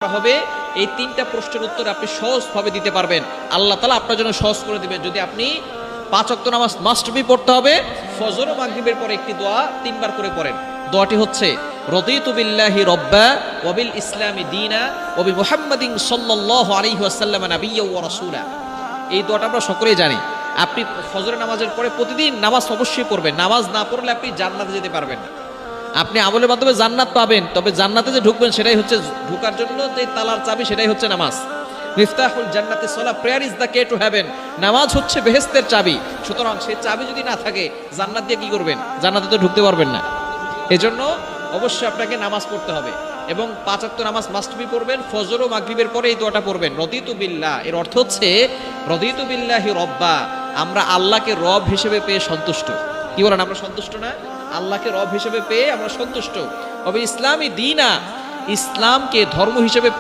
হবে এই তিনটা প্রশ্নের উত্তর আপনি সহজভাবে দিতে পারবেন। আল্লাহ তাআলা আপনার জন্য সহজ করে দিবেন যদি আপনি 5 ওয়াক্ত নামাজ মাস্ট বি পড়তে হবে। ফজর ও মাগরিবের পরে একটি দোয়া 3 বার করে পড়েন। দোয়াটি হচ্ছে রাদিতু বিল্লাহি রাব্বা ওয়া বিল ইসলামি দীনা ওয়া বি মুহাম্মাদিন সাল্লাল্লাহু আলাইহি ওয়াসাল্লাম নাবিয়্যা ওয়া রাসূলা। এই দোয়াটা আমরা সকলেই জানি। আপনি ফজরের নামাজের পরে প্রতিদিন নামাজ অবশ্যই পড়বেন। নামাজ না পড়লে আপনি জান্নাতে যেতে পারবেন না। আপনি আমলের মাধ্যমে জান্নাত পাবেন, তবে জান্নাতে যে ঢুকবেন সেটাই হচ্ছে, ঢোকার জন্য যে তালার চাবি সেটাই হচ্ছে নামাজ। মিফতাহুল জান্নাতি সালাহ, prayer is the key to heaven. নামাজ হচ্ছে বেহেশতের চাবি। সুতরাং সেই চাবি যদি না থাকে জান্নাত দিয়ে কি করবেন? জান্নাতে তো ঢুকতে পারবেন না। এজন্য অবশ্যই আপনাকে নামাজ পড়তে হবে এবং 5 ওয়াক্ত নামাজ মাস্ট বি পড়বেন। ফজর ও মাগরিবের পরে এই দোয়াটা পড়বেন, রাদিতু বিল্লাহ। এর অর্থ হচ্ছে রাদিতু বিল্লাহি রব্বা, আমরা আল্লাহকে রব হিসেবে পেয়ে সন্তুষ্ট। কি বলেন, আমরা সন্তুষ্ট না? আল্লাহকে রব হিসেবে পেয়ে আমরা সন্তুষ্ট। তবে ইসলামী দীনা, ইসলামকে ধর্ম হিসেবে